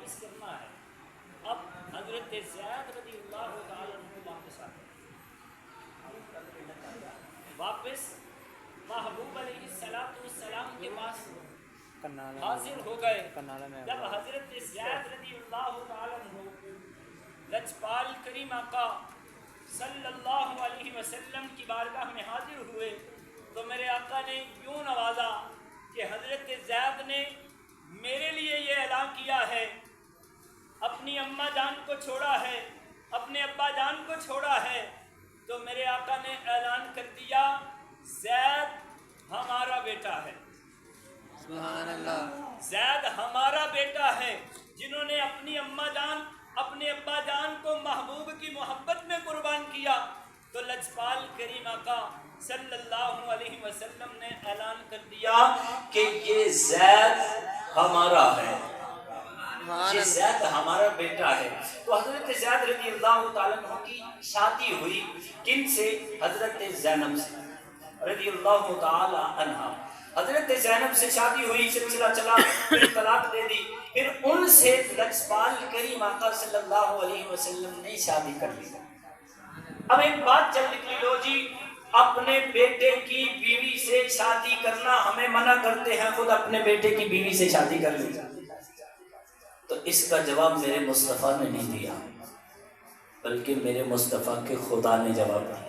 واپس کرنا ہے. اب حضرت زید رضی اللہ تعالیٰ عنہ واپس آ گئے. واپس محبوب علیہ السلام کے پاس حاضر ہو گئے. جب حضرت زید رضی اللہ تعالیٰ عنہ لجپال کریم آقا صلی اللہ علیہ وسلم کی بارگاہ میں حاضر ہوئے تو میرے آقا نے یوں نوازا کہ حضرت زید نے میرے لیے یہ اعلان کیا ہے، اپنی اماں جان کو چھوڑا ہے، اپنے ابا جان کو چھوڑا ہے، تو میرے آقا نے اعلان کر دیا زید ہمارا بیٹا ہے. سبحان اللہ. زید ہمارا بیٹا ہے. جنہوں نے اپنی اماں جان اپنے ابا جان کو محبوب کی محبت میں قربان کیا تو لجپال کریم آقا صلی اللہ علیہ وسلم نے اعلان کر دیا کہ یہ زید ہمارا ہے، یہ زید ہمارا بیٹا ہے. تو حضرت زید رضی اللہ تعالیٰ عنہ کی شادی ہوئی کن سے؟ حضرت زینب سے رضی اللہ تعالیٰ عنہ. حضرت زینب سے شادی ہوئی، سلسلہ چلا، پھر طلاق دے دی، پھر ان سے لجپال کریم آقا صلی اللہ علیہ وسلم نے شادی کر لی. اب ایک بات چل نکلی، لو جی اپنے بیٹے کی بیوی سے شادی کرنا ہمیں منع کرتے ہیں، خود اپنے بیٹے کی بیوی سے شادی کر لی. تو اس کا جواب میرے مصطفیٰ نے نہیں دیا، بلکہ میرے مصطفیٰ کے خدا نے جواب دیا.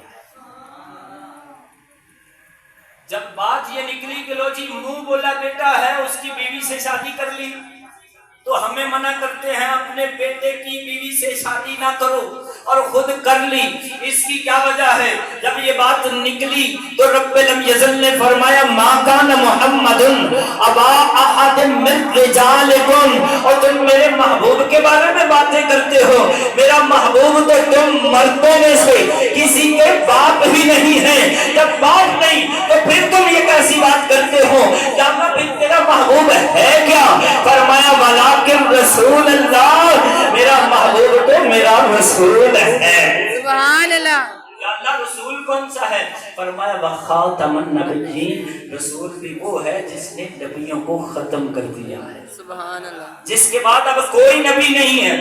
جب بات یہ نکلی کہ لو جی منہ بولا بیٹا ہے اس کی بیوی سے شادی کر لی تو ہمیں منع کرتے ہیں اپنے بیٹے کی بیوی سے شادی نہ کرو، اور خود کر لی. اس کی کیا وجہ ہے؟ جب یہ بات نکلی تو رب لم یزل نے فرمایا ما کان محمد ابا احد من رجالکم. اور تم میرے محبوب کے بارے میں باتیں کرتے ہو، میرا محبوب تو تم مردوں میں سے کسی کے باپ ہی نہیں ہے. جب باپ نہیں تو پھر تم یہ کیسی بات کرتے ہو؟ جاننا پھر تیرا محبوب ہے کیا؟ فرمایا ولیکن رسول اللہ، میرا محبوب تو میرا رسول ہے. سبحان اللہ. یا اللہ رسول کون سا ہے؟ فرمایا وخاتم النبیین، رسول بھی وہ ہے جس نے نبیوں کو ختم کر دیا ہے. سبحان اللہ. جس کے بعد اب کوئی نبی نہیں ہے،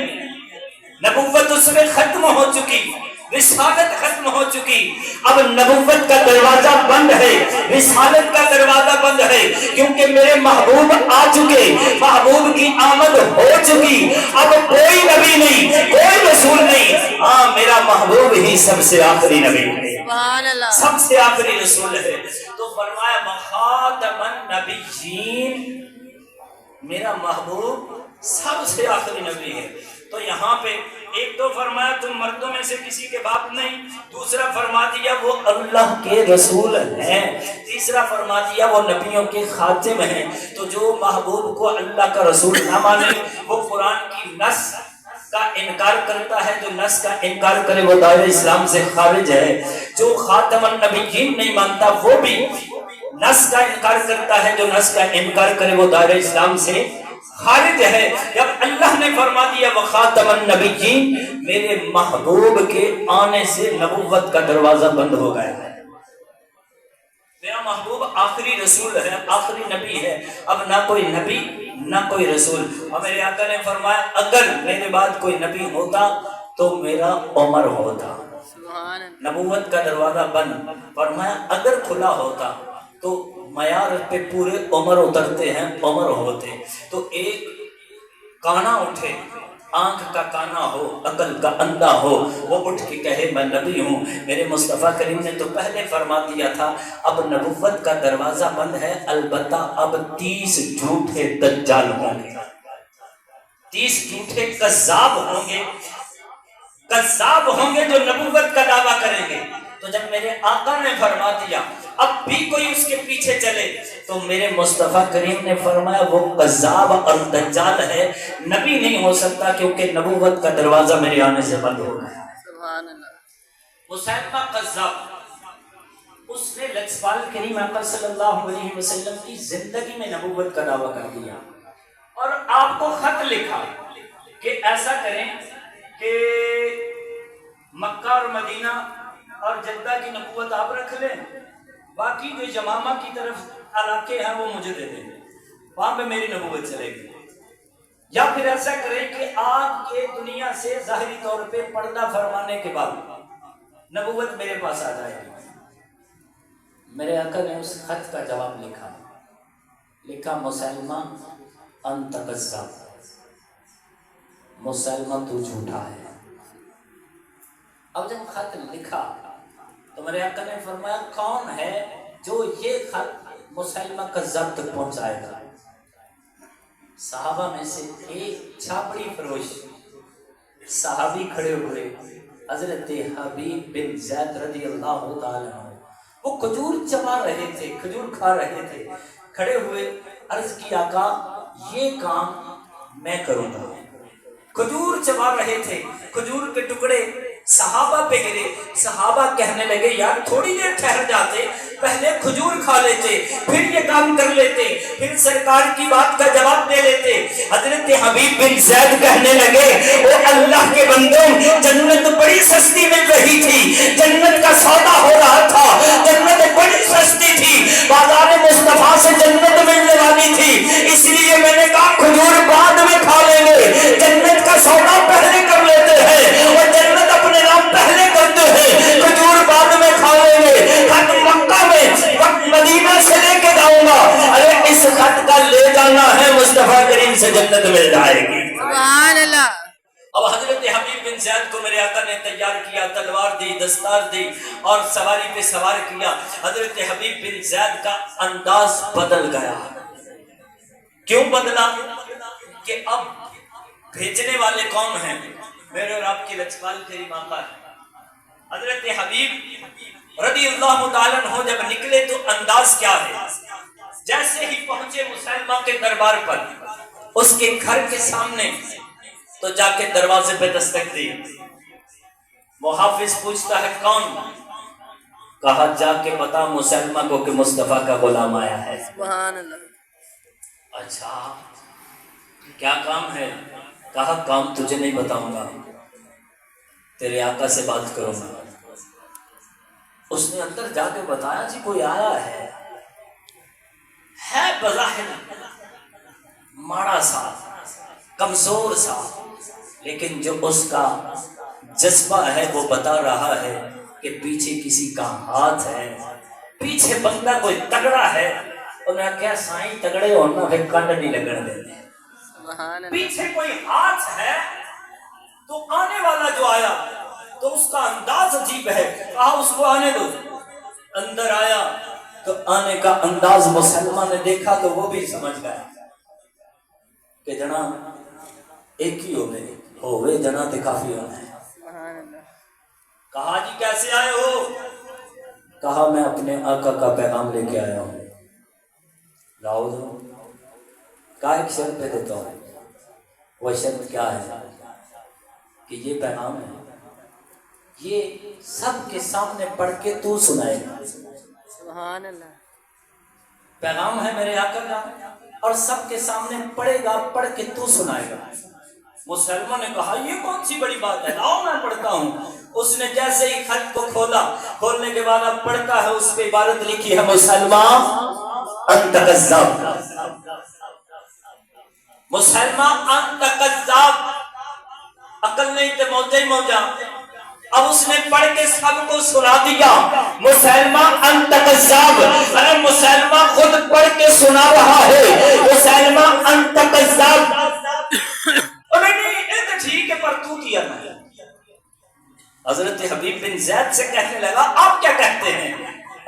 نبوت اس میں ختم ہو چکی، رسالت ختم ہو چکی. اب نبوت کا دروازہ بند ہے، رسالت کا دروازہ بند ہے، کیونکہ میرے محبوب آ چکے، محبوب کی آمد ہو چکی. اب کوئی نبی نہیں، کوئی رسول نہیں، ہاں میرا محبوب ہی سب سے آخری نبی ہے، سبحان اللہ. سب سے آخری رسول ہے. تو فرمایا وخاتم النبیین، میرا محبوب سب سے آخری نبی ہے. تو یہاں پہ ایک تو فرمایا تم مردوں میں سے کسی کے باپ نہیں، دوسرا فرما دیا وہ اللہ کے رسول ہیں، تیسرا فرما دیا وہ نبیوں کے خاتم ہیں. تو جو محبوب کو اللہ کا رسول نہ مانے وہ قرآن کی نص کا انکار کرتا ہے، جو نص کا انکار کرے وہ دائرہ اسلام سے خارج ہے. جو خاتم النبیین نہیں مانتا وہ بھی نص کا انکار کرتا ہے، جو نص کا انکار کرے وہ دائرہ اسلام سے خارج ہے. جب اللہ نے فرما دیا وخاتم النبیین، میرے محبوب کے آنے سے نبوت کا دروازہ بند ہو گیا ہے. میرا محبوب آخری رسول ہے، آخری نبی ہے. اب نہ کوئی نبی نہ کوئی رسول. اور میرے آقا نے فرمایا اگر میرے بعد کوئی نبی ہوتا تو میرا عمر ہوتا. نبوت کا دروازہ بند. فرمایا اگر کھلا ہوتا تو معیار پہ پورے عمر اترتے ہیں، عمر ہوتے. تو ایک کانا اٹھے، آنکھ کا کانا ہو، عقل کا اندھا ہو، وہ اٹھ کے کہے میں نبی ہوں. میرے مصطفیٰ کریم نے تو پہلے فرما دیا تھا اب نبوت کا دروازہ بند ہے، البتہ اب 30 جھوٹے دجال ہوں گے، 30 جھوٹے کذاب ہوں گے، کذاب ہوں گے جو نبوت کا دعویٰ کریں گے. تو جب میرے آقا نے فرما دیا اب بھی کوئی اس کے پیچھے چلے تو میرے مصطفیٰ کریم نے فرمایا وہ کذاب اور دجال ہے، نبی نہیں ہو سکتا کیونکہ نبوت کا دروازہ میرے آنے سے بند ہو گیا. سبحان اللہ. مسیلمہ کذاب، اس نے لجپال کریم آقا صلی اللہ علیہ وسلم کی زندگی میں نبوت کا دعویٰ کر دیا اور آپ کو خط لکھا کہ ایسا کریں کہ مکہ اور مدینہ اور جدہ کی نبوت آپ رکھ لیں، باقی جو یمامہ کی طرف علاقے ہیں وہ مجھے دے دیں، وہاں پہ میری نبوت چلے گی. یا پھر ایسا کریں کہ آپ کے دنیا سے ظاہری طور پہ پردہ فرمانے کے بعد نبوت میرے پاس آ جائے گی۔ میرے آقا نے اس خط کا جواب لکھا مسلمہ انت کذاب، مسلمہ تو جھوٹا ہے۔ اب جب خط لکھا تو میرے آقا نے فرمایا کون ہے جو یہ خط مسلمہ کذاب تک پہنچائے گا؟ صحابہ میں سے ایک چھاپڑی فروش صحابی کھڑے ہوئے، حضرت حبیب بن زید رضی اللہ تعالیٰ عنہ، وہ کھجور چبا رہے تھے، کھجور کھا رہے تھے، کھڑے ہوئے عرض کی آقا یہ کام میں کروں گا۔ کھجور چبا رہے تھے، کھجور کے ٹکڑے صحابہ پہ گرے، صحابہ کہنے لگے یار تھوڑی دیر ٹھہر جاتے، پہلے کھجور کھا لیتے پھر یہ کام کر لیتے، پھر سرکار کی بات کا جواب دے لیتے۔ حضرت حبیب بن زید کہنے لگے او اللہ کے بندوں، جنت بڑی سستی مل رہی تھی، جنت کا سودا ہو رہا تھا، جنت بڑی سستی تھی، بازار مصطفیٰ سے جنت ملنے والی تھی، اس لیے میں نے کہا کھجور بعد میں کھا لیں گے، جنت کا سودا پہلے کر لیتے ہیں اور جنت اپنے نام پہلے کرتے ہیں، کھجور بعد میں کھا لیں گے۔ خط مکہ میں وقت مدینہ سے لے کے جاؤں گا، ارے اس خط کا لے جانا ہے، مصطفیٰ کریم سے جنت مل جائے گی۔ سبحان اللہ۔ اب حضرت حبیب بن زید کو میرے آقا نے تیار کیا، تلوار دی، دستار دی اور سواری پہ سوار کیا۔ حضرت حبیب بن زید کا انداز بدل گیا۔ کیوں بدلا؟ کہ اب بھیجنے والے کون ہیں؟ میرے اور آپ کی لجپال کریم آقا ہے۔ حضرت حبیب رضی اللہ تعالیٰ عنہ جب نکلے تو انداز کیا ہے؟ جیسے ہی پہنچے مسلمہ کے دربار پر، اس کے گھر کے سامنے، تو جا کے دروازے پہ دستک دی۔ محافظ پوچھتا ہے کون؟ کہا جا کے بتا مسلمہ کو کہ مصطفیٰ کا غلام آیا ہے۔ سبحان اللہ۔ اچھا کیا کام ہے؟ کہا کام تجھے نہیں بتاؤں گا، تیرے آقا سے بات کروں گا۔ اس نے اندر جا کے بتایا جی کوئی آیا ہے بظاہر ماڑا سا، کمزور سا، لیکن جو اس کا جذبہ ہے وہ بتا رہا ہے کہ پیچھے کسی کا ہاتھ ہے، پیچھے بندہ کوئی تگڑا ہے۔ انہوں نے کہا سائیں تگڑے ہونا پھر کنڈ نہیں لگن دیتے، پیچھے کوئی ہاتھ ہے۔ تو آنے والا جو آیا تو اس کا انداز عجیب ہے، کہا اس کو آنے دو۔ اندر آیا تو آنے کا انداز مسلمہ نے دیکھا تو وہ بھی سمجھ گیا کہ جناب ایک ہی ہوئے جناب تے کافی ہونا ہے۔ کہا جی کیسے آئے ہو؟ کہا میں اپنے آقا کا پیغام لے کے آیا ہوں۔ لاؤ دو۔ کہا ایک شرط پہ دیتا ہوں۔ وہ شرط کیا ہے؟ کہ یہ پیغام ہے، یہ سب کے سامنے پڑھ کے تو سنائے گا۔ سبحان اللہ۔ پیغام ہے میرے آقا کا اور سب کے سامنے پڑھے گا، پڑھ کے تو سنائے گا۔ مسلمہ نے کہا یہ کون سی بڑی بات ہے، لاؤ میں پڑھتا ہوں۔ اس نے جیسے ہی خط کو کھولا، کھولنے کے بعد اب پڑھتا ہے، اس پہ عبارت لکھی ہے مسلمہ انت کذاب، مسلمہ انت کذاب۔ عقل نہیں تے موجہ ہی موجہ۔ اب اس نے پڑھ کے سب کو سنا دیا مسلمہ انت کذاب۔ ارے مسلمہ خود پڑھ کے سنا رہا ہے مسلمہ انت کذاب۔ نہیں یہ تو ٹھیک ہے پر تو کیا نہیں۔ حضرت حبیب بن زید سے کہنے لگا آپ کیا کہتے ہیں؟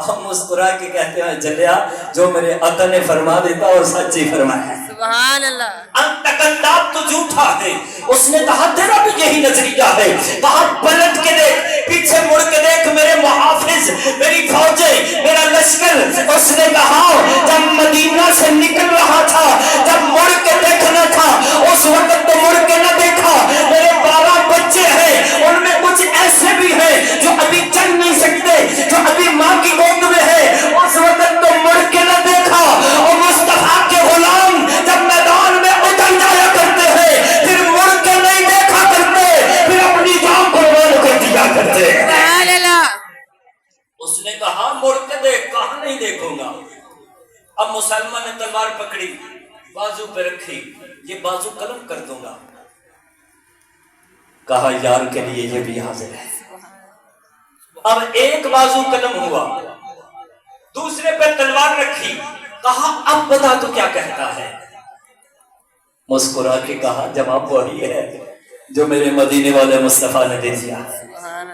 ہم مسکرا کے کہتے ہیں جلیا جو میرے آقا نے فرما دیتا اور سچی فرمایا ہے۔ سبحان اللہ۔ انت کذاب تو جھوٹا ہے۔ اس نے کہا تیرا بھی یہی نظریہ ہے؟ کہا پلٹ کے دیکھ، پیچھے مڑ کے دیکھ، میرے محافظ، میری فوجیں، میرا لشکر۔ اس نے کہا جب مدینہ سے نکل رہا تھا، جب مڑ کے دیکھنا تھا اس وقت تو مڑ کے نہ دیکھا۔ میرے 12 بچے ہیں، ان میں کچھ ایسے بھی ہیں جو ابھی چل نہیں سکتے، جو ابھی ماں کی گود میں ہے، اس وقت تو مڑ کے نہ دیکھا۔ اور مصطفیٰ کے غلام جب میدان میں اتر جایا کرتے ہیں پھر مڑ کے نہیں دیکھا کرتے، پھر اپنی جان قربان کر دیا کرتے۔ سبحان اللہ۔ اس نے کہا مڑ کے دیکھ، کہاں نہیں دیکھوں گا۔ اب مسلمان نے تلوار پکڑی، بازو پہ رکھی، یہ بازو قلم کر دوں گا. کہا یار کے لیے یہ بھی حاضر ہے. اب ایک بازو قلم ہوا، دوسرے پہ تلوار رکھی. کہا اب بتا تو کیا کہتا ہے. مسکرا کے کہا جواب وہی ہے جو میرے مدینے والے مصطفیٰ نے دے دیا.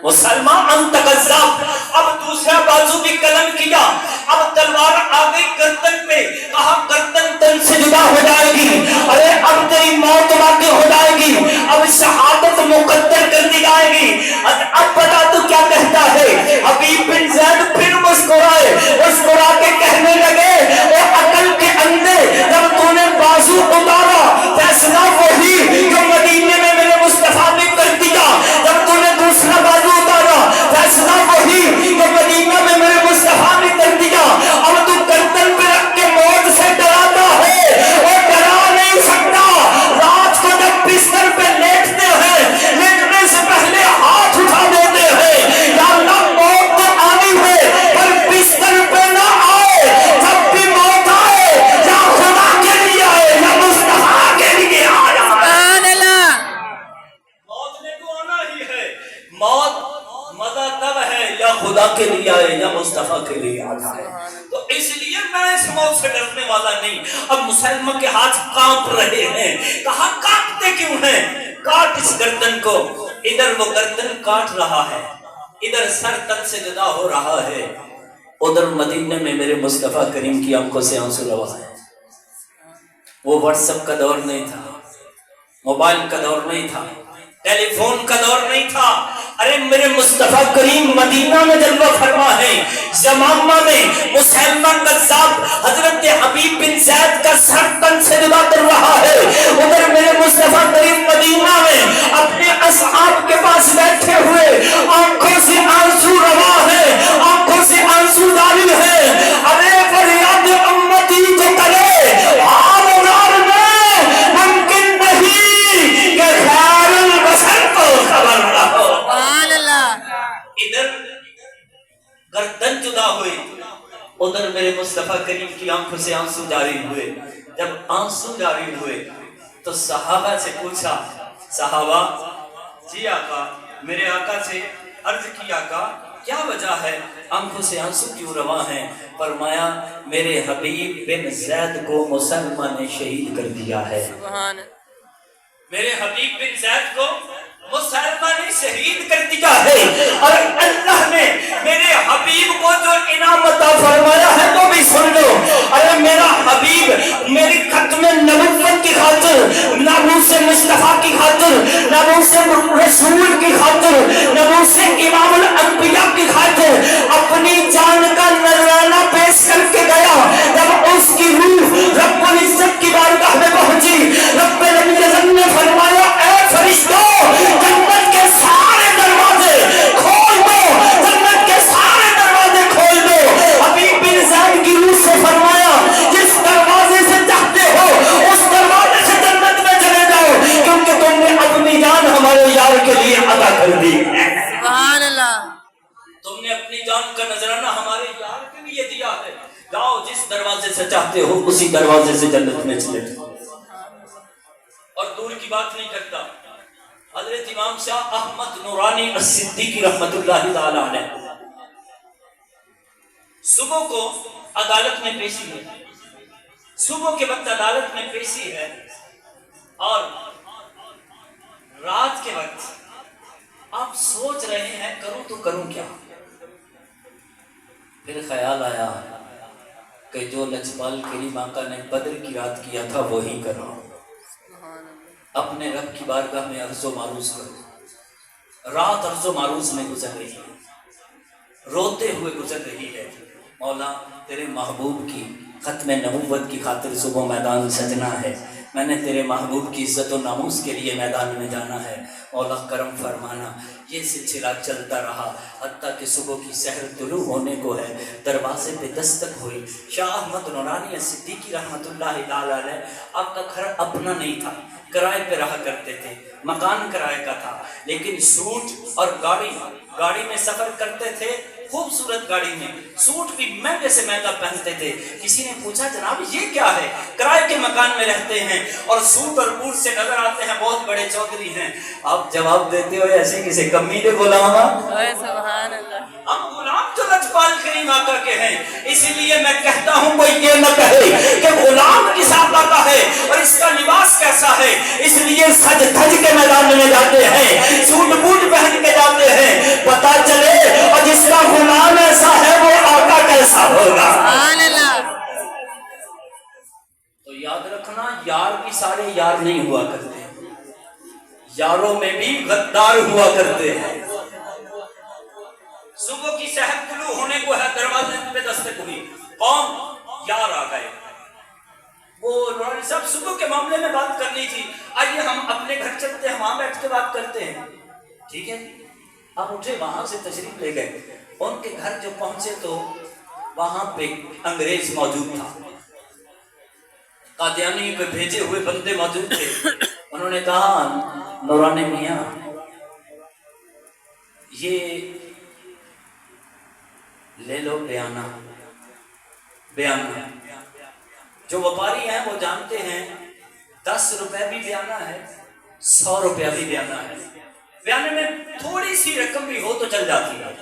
مسلمان انت کذاب. اب دوسرا بازو بھی قلم کیا، اب تلوار آ گئی گردن پہ. کہا گردن تن سے جدا ہو جائے گی، ارے اب تیری موت واقع ہو جائے گی، اب شہادت مقدر کر دی جائے گی. اب بتا تو کیا کہتا ہے. حبیب بن زید پھر مسکرائے، مسکرا کے کہنے لگے اے عقل کے اندھے، جب تو نے بازو اتارا فیصلہ وہی جو مدینے میں میرے مصطفیٰ نے کر دیا. جب تو نے دوسرا بازو اتارا فیصلہ وہی جو مدینہ میں میرے مصطفیٰ نے کر دیا. اب تو گردن پہ رکھ کے موت سے ڈراتا ہے، وہ ڈرا نہیں سکتا. رات کو جب بستر پہ لیٹتے ہیں، لیٹنے سے پہلے ہاتھ اٹھا دیتے ہیں یا اللہ موت تو آنی ہے پر بستر پہ نہ آئے. جب بھی موت آئے یا خدا کے لیے آئے یا مصطفیٰ کے لیے آیا. سبحان اللہ. موت نے تو آنا ہی ہے. موت مزہ تب ہے یا خدا کے لیے آئے یا مصطفیٰ کے لیے آتا ہے. تو اس لیے میں اس موت سے ڈرنے والا نہیں. اب مسلمان کے ہاتھ کانپ رہے ہیں. کہا کانپتے کیوں ہیں؟ کاٹ اس گردن کو. ادھر وہ گردن کاٹ رہا ہے، ادھر سر تن سے جدا ہو رہا ہے، ادھر مدینے میں میرے مصطفیٰ کریم کی آنکھوں سے آنسو روا ہے. وہ واٹس ایپ کا دور نہیں تھا، موبائل کا دور نہیں تھا، ٹیلی فون کا دور نہیں تھا. ارے میرے مصطفیٰ کریم مدینہ میں جلوہ فرما ہے. زمامہ میں مسلمان قذاب حضرت حبیب بن زید کا سر تن سے جدا کر رہا ہے. ادھر میرے مصطفیٰ کریم مدینہ میں اپنے اصحاب کے پاس بیٹھے ہوئے آنکھوں سے آنسو روا ہے، آنکھوں سے آنسو جاری ہے. ارے فریاد امتی جو کرے آب و نار میں ممکن نہیں کہ خیر البشر کو خبر نہ ہو. سبحان اللہ. ادھر گردن جدا ہوئی، ادھر میرے مصطفیٰ کریم کی آنکھوں سے آنسو جاری ہوئے. جب آنسو جاری ہوئے تو صحابہ سے پوچھا، صحابہ جی آقا، میرے آقا سے عرض کی آقا کیا وجہ ہے، آنکھوں سے آنسو کیوں رواں ہیں؟ فرمایا میرے حبیب بن زید کو مسلمہ نے شہید کر دیا ہے. سبحان. میرے حبیب بن زید کو مسلمہ نے شہید کر دیا ہے. اور اللہ نے میرے حبیب کو جو انعام عطا فرمایا ہے تو بھی سن لو. ارے میرا حبیب میری ختم نبوت کی خاطر، ناموس مصطفیٰ کی خاطر، ناموس رسول کی خاطر، ناموس امام الانبیاء کی خاطر اپنی جان کا نذرانہ پیش کر کے گیا. جب اس کی روح رب العزت کی بارگاہ میں پہنچی، رب العزت نے فرمایا اے فرشتوں جنت کے سارے دروازے کھول دو، جنت کے سارے دروازے کھول دو. حبیب بن زید کی روح سے فرمایا جس دروازے سے چاہتے ہو اس دروازے سے جنت میں چلے جاؤ، کیونکہ تم نے اپنی جان ہمارے یار کے لیے عطا کر دی. سبحان اللہ. تم نے اپنی جان کا نذرانہ ہمارے یار کے لیے دیا ہے. جاؤ جس دروازے سے چاہتے ہو اسی دروازے سے جنت میں چلے جاؤ. اور دور کی بات نہیں کرتا. حضرت امام شاہ احمد نورانی الصدیقی رحمت اللہ تعالی علیہ صبح کو عدالت میں پیشی ہے، صبح کے وقت عدالت میں پیشی ہے، اور رات کے وقت آپ سوچ رہے ہیں کروں تو کروں کیا. پھر خیال آیا کہ جو لجپال کریم آقا نے بدر کی رات کیا تھا وہی کرو. اپنے رب کی بارگاہ میں عرض و معروض کرو. رات عرض و معروض میں گزر رہی ہے، روتے ہوئے گزر رہی ہے. مولا تیرے محبوب کی ختم نبوت کی خاطر صبح میدان سجنا ہے، میں نے تیرے محبوب کی عزت و ناموس کے لیے میدان میں جانا ہے. مولا کرم فرمانا. یہ سلسلہ چلتا رہا حتیٰ کہ صبح کی سحر طلوع ہونے کو ہے. دروازے پہ دستک ہوئی. شاہ احمد نورانی صدیقی رحمت اللہ تعالی علیہ آپ کا گھر اپنا نہیں تھا، کرائے پہ رہا کرتے تھے، مکان کرائے کا تھا، لیکن سوٹ اور گاڑی میں سفر کرتے تھے خوبصورت گاڑی میں، سوٹ بھی مہنگے سے مہنگا پہنتے تھے. کسی نے پوچھا جناب یہ کیا ہے؟ کرائے کے مکان میں رہتے ہیں اور سوٹ اور بوٹ سے نظر آتے ہیں بہت بڑے چودھری ہیں. آپ جواب دیتے ہو ایسے کسی کمی نے غلام. اوے سبحان اللہ. ہم غلام تو لجپال کریم آقا کے ہیں. اسی لیے میں کہتا ہوں کوئی یہ نہ کہے کہ غلام کس آقا کا ہے اور اس کا لباس کیسا ہے. اس لیے سج دھج کے میدان میں جاتے ہیں، سوٹ بوٹ پہن کے جاتے ہیں، پتہ چلے اور جس کا غلام ایسا ہے وہ آقا کیسا ہوگا. سبحان اللہ. تو یاد رکھنا یار بھی سارے یار نہیں ہوا کرتے، یاروں میں بھی غدار ہوا کرتے ہیں. صبح کی سحر طلوع ہونے کو ہے، دروازے پہ دستک ہوئی، کون؟ یار آ گئے. وہ سب صبح کے معاملے میں بات کرنی تھی، آئیے ہم اپنے گھر چلتے ہیں، وہاں بیٹھ کے بات کرتے ہیں. ٹھیک ہے، آپ اٹھے وہاں سے تشریف لے گئے. ان کے گھر جو پہنچے تو وہاں پہ انگریز موجود تھا، قادیانی کے بھیجے ہوئے بندے موجود تھے. انہوں نے کہا نورانی میاں یہ لے لو بیانہ. بیانہ جو وپاری ہیں وہ جانتے ہیں 10 روپے بھی بیانہ ہے، 100 روپیہ بھی بیانہ ہے. بیانے میں تھوڑی سی رقم بھی ہو تو چل جاتی ہے.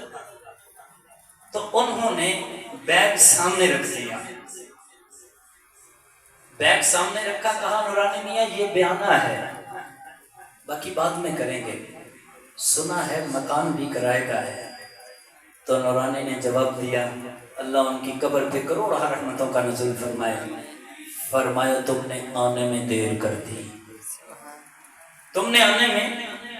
تو انہوں نے بیگ سامنے رکھ دیا، بیگ سامنے رکھا، کہا نورانی میاں یہ بیانہ ہے، باقی بعد میں کریں گے، سنا ہے مکان بھی کرائے کا ہے. تو نورانی نے جواب دیا، اللہ ان کی قبر پہ کروڑ رحمتوں کا نزول فرمائے. فرمایا تم نے آنے میں دیر کر دی، تم نے آنے میں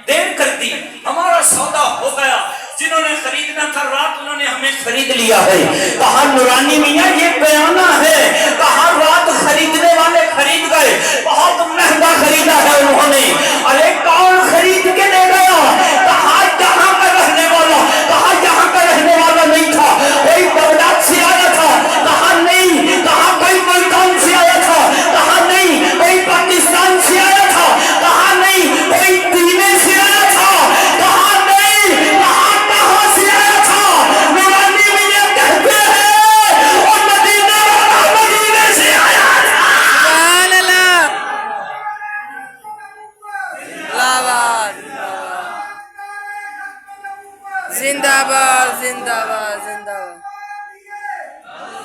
دیر کر دی، ہمارا سودا ہو گیا. جنہوں نے خریدنا تھا رات انہوں نے ہمیں خرید لیا ہے. کہا نورانی میاں یہ بیانہ ہے، کہا رات خریدنے والے خرید گئے، بہت مہنگا خریدا ہے انہوں نے. ارے کون خرید کے لے گیا؟ کہا یہاں کا رہنے والا. کہا یہاں کا رہنے والا نہیں تھا، کوئی بغداد سے آیا تھا. کہا نہیں. کہا کوئی ملتان سے آیا تھا. کہا نہیں. کوئی پاکستان سے آیا تھا. کہا نہیں. کوئی دینے سے آیا تھا. کہا نہیں. کہاں سے آیا تھا؟ نورانی میاں کہتے ہیں اور مدینہ والا مدینے سے آیا تھا. سبحان اللہ. زندہ باد زندہ باد.